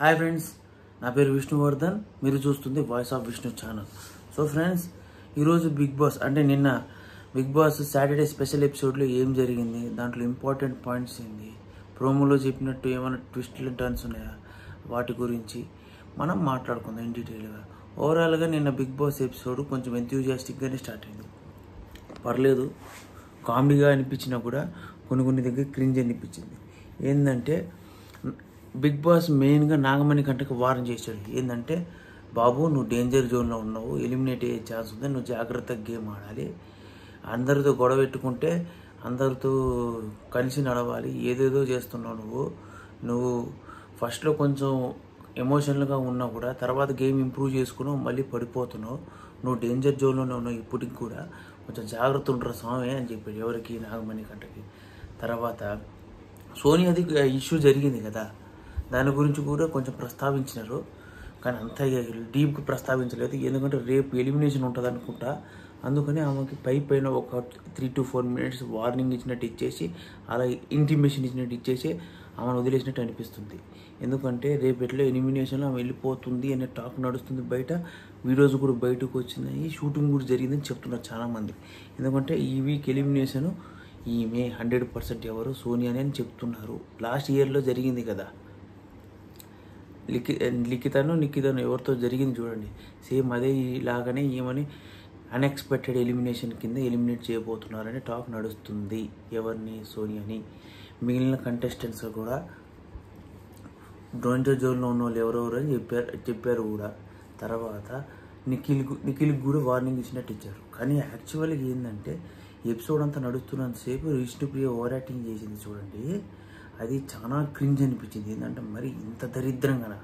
Hi friends, నా పేరు విష్ణువర్ధన్. మీరు చూస్తుంది voice of Vishnu channel. So friends, ఈరోజు బిగ్ బాస్ అంటే నిన్న బిగ్ బాస్ సాటర్డే స్పెషల్ ఎపిసోడ్లో ఏం జరిగింది, దాంట్లో ఇంపార్టెంట్ పాయింట్స్ ఏంది, ప్రోమోలో చెప్పినట్టు ఏమైనా ట్విస్ట్లు టర్న్స్ ఉన్నాయా, వాటి గురించి మనం మాట్లాడుకుందాం ఇన్ డీటెయిల్గా. ఓవరాల్గా నిన్న బిగ్ బాస్ ఎపిసోడ్ కొంచెం ఎంతూజియాస్టిక్గానే స్టార్ట్ అయింది. పర్లేదు, కామెడీగా అనిపించినా కూడా కొన్ని దగ్గర క్రింజ్ అనిపించింది. ఏంటంటే బిగ్ బాస్ మెయిన్గా నాగమణి కంటకు వార్న్ చేశాడు. ఏంటంటే, బాబు నువ్వు డేంజర్ జోన్లో ఉన్నావు, ఎలిమినేట్ అయ్యే ఛాన్స్ ఉంది, నువ్వు జాగ్రత్తగా గేమ్ ఆడాలి, అందరితో గొడవ పెట్టుకుంటే అందరితో కలిసి నడవాలి, ఏదేదో చేస్తున్నావు నువ్వు ఫస్ట్లో కొంచెం ఎమోషనల్గా ఉన్నా కూడా తర్వాత గేమ్ ఇంప్రూవ్ చేసుకున్నావు, మళ్ళీ పడిపోతున్నావు, నువ్వు డేంజర్ జోన్లోనే ఉన్నావు, ఇప్పటికి కూడా కొంచెం జాగ్రత్త ఉంటారు స్వామి అని చెప్పాడు. ఎవరికి? నాగమణి కంటకి. తర్వాత సోనియాది ఇష్యూ జరిగింది కదా, దాని గురించి కూడా కొంచెం ప్రస్తావించినారు, కానీ అంత డీప్గా ప్రస్తావించలేదు. ఎందుకంటే రేపు ఎలిమినేషన్ ఉంటుంది అనుకుంటా, అందుకని ఆమెకి పైన ఒక 3 to 4 minutes వార్నింగ్ ఇచ్చినట్టు ఇచ్చేసి, అలా ఇంటిమేషన్ ఇచ్చినట్టు ఇచ్చేసి ఆమెను వదిలేసినట్టు అనిపిస్తుంది. ఎందుకంటే రేపు ఎట్లా ఎలిమినేషన్లో ఆమె వెళ్ళిపోతుంది అనే టాక్ నడుస్తుంది బయట. వీడియోస్ కూడా బయటకు వచ్చినాయి, షూటింగ్ కూడా జరిగిందని చెప్తున్నారు చాలామంది. ఎందుకంటే ఈ వీక్ ఎలిమినేషన్ ఈమె 100% ఎవరు? సోనియానే అని చెప్తున్నారు. లాస్ట్ ఇయర్లో జరిగింది కదా, నిఖితను ఎవరితో జరిగింది చూడండి, సేమ్ అదే ఇలాగనే ఈమెని అన్ఎక్స్పెక్టెడ్ ఎలిమినేషన్ కింద ఎలిమినేట్ చేయబోతున్నారని టాక్ నడుస్తుంది. ఎవరిని? సోనియాని. మిగిలిన కంటెస్టెంట్స్ కూడా డేంజర్ జోన్లో ఉన్న వాళ్ళు ఎవరెవరు అని చెప్పారు కూడా. తర్వాత నిఖిల్కి కూడా వార్నింగ్ ఇచ్చినట్టు ఇచ్చారు. కానీ యాక్చువల్గా ఏంటంటే ఎపిసోడ్ అంతా నడుస్తున్నంతసేపు విష్ణుప్రియ ఓవర్ యాక్టింగ్ చేసింది చూడండి, అది చాలా క్రింజ్ అనిపించింది. ఏంటంటే మరి ఇంత దరిద్రంగా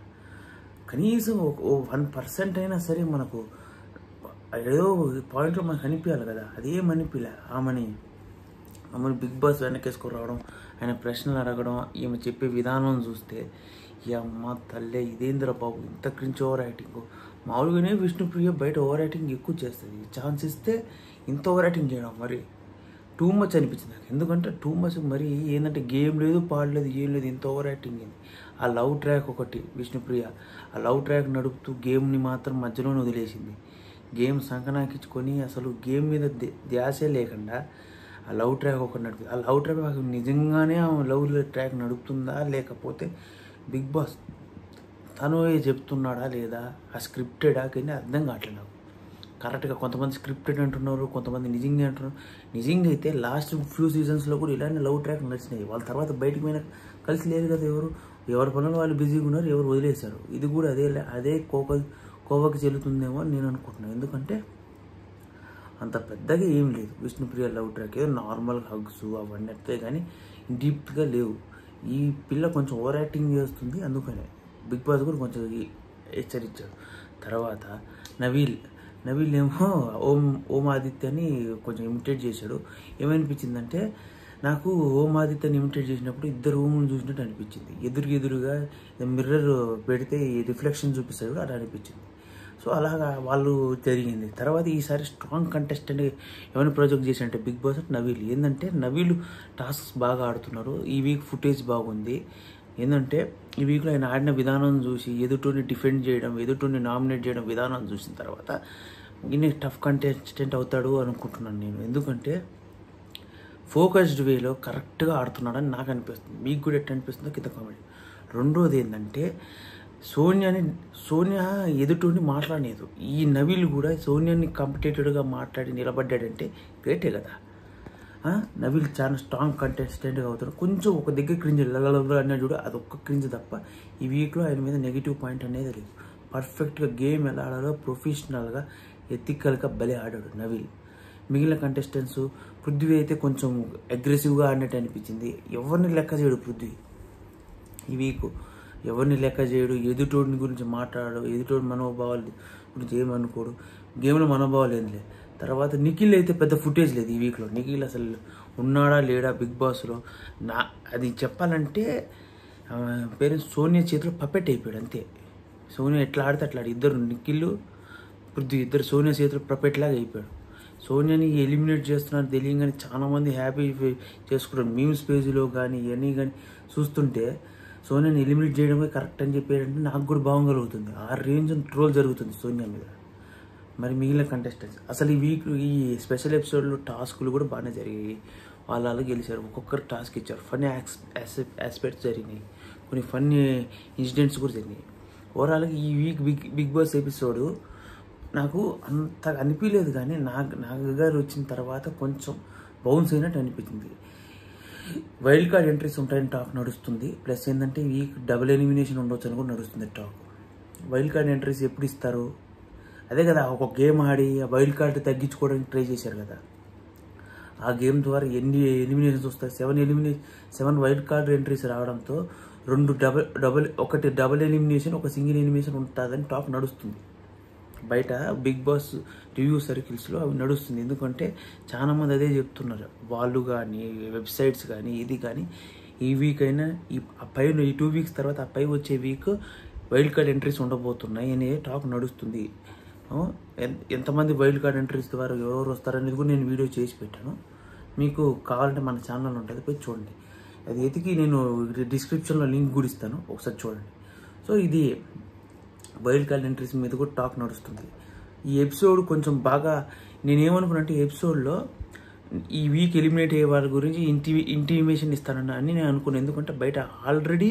కనీసం 1% అయినా సరే మనకు ఏదో పాయింట్లో మనకు అనిపించాలి కదా, అదేం అనిపించలే. ఆమెని బిగ్ బాస్ వెనకేసుకొని రావడం, ఆయన ప్రశ్నలు అడగడం, ఈమె చెప్పే విధానం చూస్తే ఈ అమ్మ తల్లే ఇదేంద్ర బాబు ఇంత క్రింజ్ ఓవర్ యాక్టింగ్. మామూలుగానే విష్ణుప్రియ బయట ఓవర్ యాక్టింగ్ ఎక్కువ చేస్తుంది, ఛాన్స్ ఇస్తే ఇంత ఓవర్ యాక్టింగ్ చేయడం మరి టూ మచ్ అనిపించింది నాకు. ఎందుకంటే టూ మచ్ మరి ఏంటంటే గేమ్ లేదు, పాడలేదు, ఏం లేదు, ఇంత ఓవర్ యాక్టింగ్ అయింది. ఆ లవ్ ట్రాక్ ఒకటి విష్ణుప్రియ, ఆ లవ్ ట్రాక్ నడుపుతూ గేమ్ని మాత్రం మధ్యలోనే వదిలేసింది. గేమ్ సంకనాకించుకొని అసలు గేమ్ మీద ధ్యాసే లేకుండా ఆ లవ్ ట్రాక్ ఒకటి నడుపుతుంది. ఆ లవ్ ట్రాక్ నిజంగానే ఆ లవ్ ట్రాక్ నడుపుతుందా, లేకపోతే బిగ్ బాస్ తను చెప్తున్నాడా లేదా, ఆ స్క్రిప్టెడా కానీ అర్థం కావట్లేదు నాకు కరెక్ట్గా. కొంతమంది స్క్రిప్టెడ్ అంటున్నారు, కొంతమంది నిజంగా అంటున్నారు. నిజంగా అయితే లాస్ట్ ఫ్యూ సీజన్స్లో కూడా ఇలానే లవ్ ట్రాక్ నడిచినాయి. వాళ్ళ తర్వాత బయటికి పోయినా కలిసి లేదు కదా, ఎవరి పనులు వాళ్ళు బిజీగా ఉన్నారు, ఎవరు వదిలేశారు. ఇది కూడా అదే కోవకి చెల్లుతుందేమో అని నేను అనుకుంటున్నాను. ఎందుకంటే అంత పెద్దగా ఏం లేదు విష్ణుప్రియ లవ్ ట్రాక్, ఏదో నార్మల్ హగ్స్ అవన్నీ వస్తే కానీ డీప్గా లేవు. ఈ పిల్ల కొంచెం ఓవర్ యాక్టింగ్ చేస్తుంది, అందుకనే బిగ్ బాస్ కూడా కొంచెం హెచ్చరించాడు. తర్వాత నవీల్ ఏమో ఓం ఆదిత్యని కొంచెం ఇమిటేట్ చేశాడు. ఏమనిపించిందంటే నాకు ఓం ఆదిత్యని ఇమిటేట్ చేసినప్పుడు ఇద్దరు ఓమును చూసినట్టు అనిపించింది. ఎదురుగా మిర్రర్ పెడితే రిఫ్లెక్షన్ చూపిస్తాడు కూడా అలా అనిపించింది. సో అలాగా వాళ్ళు జరిగింది. తర్వాత ఈసారి స్ట్రాంగ్ కంటెస్టెంట్ ఎవరిని ప్రాజెక్ట్ చేశారంటే బిగ్ బాస్ నవీల్. ఏంటంటే నవీల్ టాస్క్స్ బాగా ఆడుతున్నారు. ఈ వీక్ ఫుటేజ్ బాగుంది. ఏంటంటే ఈ వీక్లో ఆయన ఆడిన విధానం చూసి ఎదుటిని డిఫెండ్ చేయడం, ఎదుటిని నామినేట్ చేయడం విధానం చూసిన తర్వాత ఇన్ని టఫ్ కంటెస్టెంట్ అవుతాడు అనుకుంటున్నాను నేను. ఎందుకంటే ఫోకస్డ్ వేలో కరెక్ట్గా ఆడుతున్నాడని నాకు అనిపిస్తుంది. మీకు కూడా ఎట్లా అనిపిస్తుందో కింద కామెంట్. రెండోది ఏంటంటే సోనియా ఎదుటిని మాట్లాడలేదు. ఈ నవీల్ కూడా సోనియాని కాంపిటేటివ్గా మాట్లాడి నిలబడ్డాడంటే గ్రేటే కదా. నవీల్ చాలా స్ట్రాంగ్ కంటెస్టెంట్గా అవుతాడు. కొంచెం ఒక దగ్గర క్రింజ్ అనే చూడ, అదొక్క క్రింజ్ తప్ప ఈ వీక్లో ఆయన మీద నెగిటివ్ పాయింట్ అనేది లేదు. పర్ఫెక్ట్గా గేమ్ ఎలా ఆడాలో ప్రొఫెషనల్గా ఎథికల్గా భలే ఆడాడు నవీల్. మిగిలిన కంటెస్టెంట్స్ పృథ్వీ అయితే కొంచెం అగ్రెసివ్గా ఆడినట్టు అనిపించింది. ఎవరిని లెక్క చేయడు పృథ్వీ ఈ వీక్, ఎవరిని లెక్క చేయడు, ఎదుటోడిని గురించి మాట్లాడు, ఎదుటోడి మనోభావాలు గురించి ఏమనుకోడు, గేమ్లో మనోభావాలు ఏం లేదు. తర్వాత నిఖిల్ అయితే పెద్ద ఫుటేజ్ లేదు ఈ వీక్లో. నిఖిల్ అసలు ఉన్నాడా లేడా బిగ్ బాస్లో, అది చెప్పాలంటే పేరెంట్స్ సోనియా చేతిలో పపెట్ అయిపోయాడు అంతే. సోనియా ఎట్లా ఆడితే అట్లా ఇద్దరు నిఖిల్ పృథ్వీ ఇద్దరు సోనియా చేతిలో పపెట్ లాగా అయిపోయాడు. సోనియాని ఎలిమినేట్ చేస్తున్నారు తెలియగానే చాలామంది హ్యాపీ చేసుకుంటారు. మీమ్స్ పేజీలో కానీ ఇవన్నీ కానీ చూస్తుంటే సోనియాని ఎలిమినేట్ చేయడమే కరెక్ట్ అని చెప్పారంటే నాకు కూడా భావం కలుగుతుంది. ఆ రేంజ్ ట్రోల్ జరుగుతుంది సోనియా మీద. మరి మిగిలిన కంటెస్టెంట్స్ అసలు ఈ స్పెషల్ ఎపిసోడ్లో టాస్కులు కూడా బాగానే జరిగాయి. వాళ్ళు గెలిచారు. ఒక్కొక్కరు టాస్క్ ఇచ్చారు. ఫన్నీ ఆస్పెక్ట్స్ జరిగినాయి, కొన్ని ఫన్నీ ఇన్సిడెంట్స్ కూడా జరిగినాయి. ఓవరాల్గా ఈ వీక్ బిగ్ బాస్ ఎపిసోడ్ నాకు అంత అనిపించలేదు, కానీ నాగగారు వచ్చిన తర్వాత కొంచెం బౌన్స్ అయినట్టు అనిపించింది. వైల్డ్ కార్డ్ ఎంట్రీస్ ఉంటాయని టాక్ నడుస్తుంది. ప్లస్ ఏంటంటే వీక్ డబుల్ ఎలిమినేషన్ ఉండొచ్చు అని కూడా నడుస్తుంది టాక్. వైల్డ్ కార్డ్ ఎంట్రీస్ ఎప్పుడు ఇస్తారు? అదే కదా, ఒక గేమ్ ఆడి ఆ వైల్డ్ కార్డ్ తగ్గించుకోవడానికి ట్రై చేశారు కదా. ఆ గేమ్ ద్వారా ఎన్ని ఎలిమినేషన్స్ వస్తాయి? 7 వైల్డ్ కార్డ్ ఎంట్రీస్ రావడంతో 2 ఒకటి డబుల్ ఎలిమినేషన్, ఒక సింగిల్ ఎలిమినేషన్ ఉంటుందని టాక్ నడుస్తుంది బయట. బిగ్ బాస్ రివ్యూ సర్కిల్స్లో అవి నడుస్తుంది. ఎందుకంటే చాలామంది అదే చెప్తున్నారు. వాళ్ళు కానీ వెబ్సైట్స్ కానీ ఇది కానీ ఈ వీక్ అయినా ఈ 2 వీక్స్ తర్వాత ఆ పై వచ్చే వీక్ వైల్డ్ కార్డ్ ఎంట్రీస్ ఉండబోతున్నాయి అనే టాక్ నడుస్తుంది. ఎంతమంది వైల్డ్ కార్డ్ ఎంట్రీస్ ద్వారా ఎవరు వస్తారనేది కూడా నేను వీడియో చేసి పెట్టాను. మీకు కావాలంటే మన ఛానల్ ఉంటుంది, పోయి చూడండి. అది ఎతికి నేను డిస్క్రిప్షన్లో లింక్ కూడా ఇస్తాను, ఒకసారి చూడండి. సో ఇది వైల్డ్ కార్డ్ ఎంట్రీస్ మీద కూడా టాక్ నడుస్తుంది. ఈ ఎపిసోడ్ కొంచెం బాగా నేనేమనుకున్నానంటే ఎపిసోడ్లో ఈ వీక్ ఎలిమినేట్ అయ్యే వాళ్ళ గురించి ఇంటిమేషన్ ఇస్తానని నేను అనుకున్నాను. ఎందుకంటే బయట ఆల్రెడీ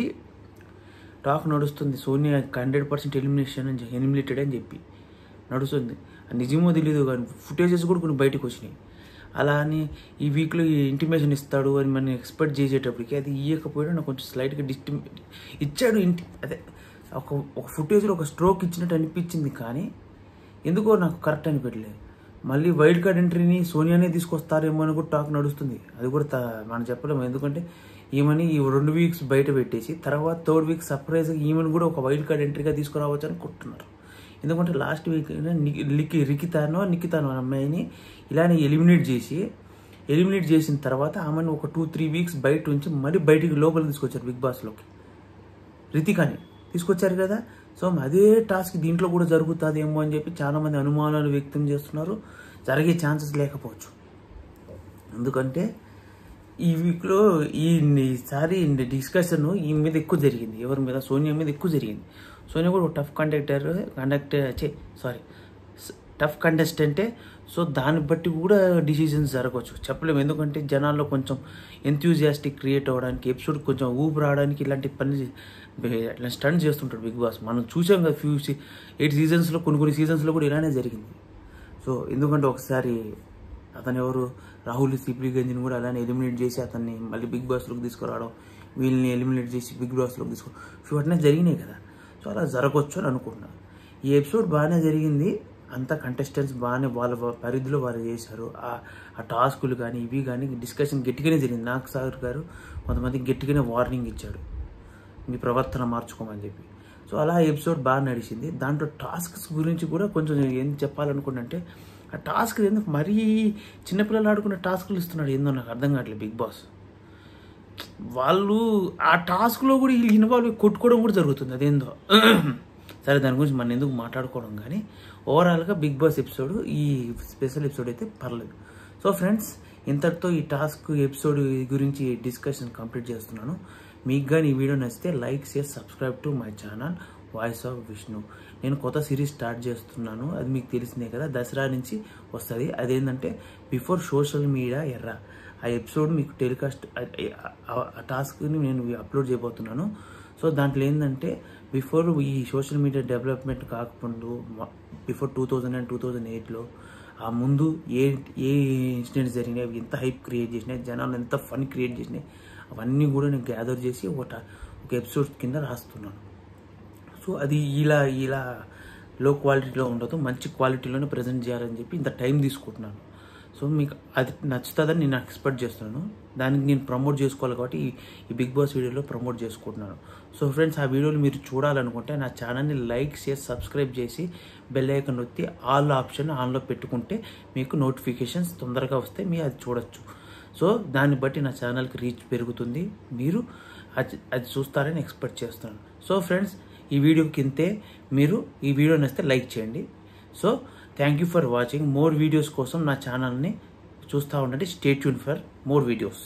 టాక్ నడుస్తుంది సోనియా 100% ఎలిమినేటెడ్ అని చెప్పి నడుస్తుంది. నిజమో తెలీదు కానీ ఫుటేజెస్ కూడా కొన్ని బయటకు వచ్చినాయి. అలా అని ఈ వీక్లో ఈ ఇంటిమేషన్ ఇస్తాడు అని మనం ఎక్స్పెక్ట్ చేసేటప్పటికి అది ఇవ్వకపోయినా నాకు కొంచెం స్లైట్గా ఇచ్చాడు. అదే ఒక ఫుటేజ్లో ఒక స్ట్రోక్ ఇచ్చినట్టు అనిపించింది, కానీ ఎందుకో నాకు కరెక్ట్ అనిపించలేదు. మళ్ళీ వైల్డ్ కార్డ్ ఎంట్రీని సోనియానే తీసుకొస్తారేమో అని కూడా టాక్ నడుస్తుంది. అది కూడా మనం చెప్పలేము. ఎందుకంటే ఈమెని ఈ 2 వీక్స్ బయట పెట్టేసి తర్వాత 3rd వీక్ సర్ప్రైజ్గా ఈమెను కూడా ఒక వైల్డ్ కార్డ్ ఎంట్రీగా తీసుకురావచ్చు అనుకుంటున్నారు. ఎందుకంటే లాస్ట్ వీక్ నిఖితానో అమ్మాయిని ఇలానే ఎలిమినేట్ చేసిన తర్వాత ఆమెను ఒక 2-3 వీక్స్ బయట నుంచి మళ్ళీ బయటికి లోపలికి తీసుకొచ్చారు బిగ్ బాస్లోకి. రితికాని తీసుకొచ్చారు కదా. సో అదే టాస్క్ దీంట్లో కూడా జరుగుతుందేమో అని చెప్పి చాలామంది అనుమానాలు వ్యక్తం చేస్తున్నారు. జరిగే ఛాన్సెస్ లేకపోవచ్చు. ఎందుకంటే ఈ వీక్లో ఈసారి డిస్కషన్ ఈ మీద ఎక్కువ జరిగింది. ఎవరి మీద? సోనియా మీద ఎక్కువ జరిగింది. సోనియా కూడా టఫ్ టఫ్ కంటెస్టెంటే. సో దాన్ని బట్టి కూడా డిసిజన్స్ జరగవచ్చు, చెప్పలేము. ఎందుకంటే జనాల్లో కొంచెం ఎంథ్యూజియాస్టిక్ క్రియేట్ అవ్వడానికి, ఎపిసోడ్ కొంచెం ఊపు రావడానికి ఇలాంటి పని స్టంట్ చేస్తుంటాడు బిగ్ బాస్. మనం చూసాం కదా 8 సీజన్స్లో, కొన్ని సీజన్స్లో కూడా ఇలానే జరిగింది. సో ఎందుకంటే ఒకసారి అతను ఎవరు రాహుల్ సిప్లిగంజ్ని కూడా అలానే ఎలిమినేట్ చేసి అతన్ని మళ్ళీ బిగ్ బాస్లోకి తీసుకురావడం, వీళ్ళని ఎలిమినేట్ చేసి బిగ్ బాస్లోకి తీసుకోవడం అట్నే జరిగినాయి కదా. సో అలా జరగవచ్చు అని అనుకుంటున్నాను. ఈ ఎపిసోడ్ బాగానే జరిగింది. అంతా కంటెస్టెంట్స్ బాగానే వాళ్ళ పరిధిలో వాళ్ళు చేశారు. ఆ టాస్కులు కానీ ఇవి కానీ డిస్కషన్ గట్టిగానే జరిగింది. నాగ్ సాగర్ గారు కొంతమందికి గట్టిగానే వార్నింగ్ ఇచ్చాడు, మీ ప్రవర్తన మార్చుకోమని చెప్పి. సో అలా ఎపిసోడ్ బాగా నడిచింది. దాంట్లో టాస్క్స్ గురించి కూడా కొంచెం ఏం చెప్పాలనుకుంటే, ఆ టాస్క్ ఎందుకు మరీ చిన్నపిల్లలు ఆడుకునే టాస్కులు ఇస్తున్నాడు, ఏందో నాకు అర్థం కావట్లేదు బిగ్ బాస్. వాళ్ళు ఆ టాస్క్లో కూడా వీళ్ళు ఇన్వాల్వ్ కొట్టుకోవడం కూడా జరుగుతుంది, అదేందో. సరే, దాని గురించి మనం ఎందుకు మాట్లాడుకోవడం. కానీ ఓవరాల్గా బిగ్ బాస్ ఎపిసోడ్, ఈ స్పెషల్ ఎపిసోడ్ అయితే పర్లేదు. సో ఫ్రెండ్స్, ఇంతటితో ఈ టాస్క్ ఎపిసోడ్ గురించి డిస్కషన్ కంప్లీట్ చేస్తున్నాను. మీకు కానీ ఈ వీడియో నచ్చితే like, share, subscribe to my channel voice of Vishnu. నేను కొత్త సిరీస్ స్టార్ట్ చేస్తున్నాను, అది మీకు తెలిసిందే కదా, దసరా నుంచి వస్తుంది. అదేంటంటే బిఫోర్ సోషల్ మీడియా ఎర్రా. ఆ ఎపిసోడ్ మీకు టెలికాస్ట్, ఆ టాస్క్ని నేను అప్లోడ్ చేయబోతున్నాను. సో దాంట్లో ఏంటంటే బిఫోర్ ఈ సోషల్ మీడియా డెవలప్మెంట్ కాకముందు, బిఫోర్ 2000 2008లో ఆ ముందు ఏ ఇన్సిడెంట్స్ జరిగినాయి, అవి ఎంత హైప్ క్రియేట్ చేసినాయి, జనాలు ఎంత ఫన్ క్రియేట్ చేసినాయి, అవన్నీ కూడా నేను గ్యాదర్ చేసి ఒక ఎపిసోడ్ కింద రాస్తున్నాను. సో అది ఇలా లో క్వాలిటీలో ఉండదు, మంచి క్వాలిటీలోనే ప్రజెంట్ చేయాలని చెప్పి ఇంత టైం తీసుకుంటున్నాను. సో మీకు అది నచ్చుతుందని నేను ఎక్స్పెక్ట్ చేస్తున్నాను. దానికి నేను ప్రమోట్ చేసుకోవాలి కాబట్టి ఈ బిగ్ బాస్ వీడియోలో ప్రమోట్ చేసుకుంటున్నాను. సో ఫ్రెండ్స్, ఆ వీడియోలు మీరు చూడాలనుకుంటే నా ఛానల్ని లైక్, షేర్, సబ్స్క్రైబ్ చేసి బెల్ ఐకాన్ నొత్తి ఆల్ ఆప్షన్ ఆన్లో పెట్టుకుంటే మీకు నోటిఫికేషన్స్ తొందరగా వస్తే మీరు అది చూడొచ్చు. సో దాన్ని బట్టి నా ఛానల్కి రీచ్ పెరుగుతుంది, మీరు అది చూస్తారని ఎక్స్పెక్ట్ చేస్తున్నాను. సో ఫ్రెండ్స్, ఈ వీడియోకి ఇంతే. మీరు ఈ వీడియో నచ్చితే లైక్ చేయండి. So thank you for watching. More videos కోసం నా ఛానల్ని చూస్తూ ఉండండి. Stay tune for more videos.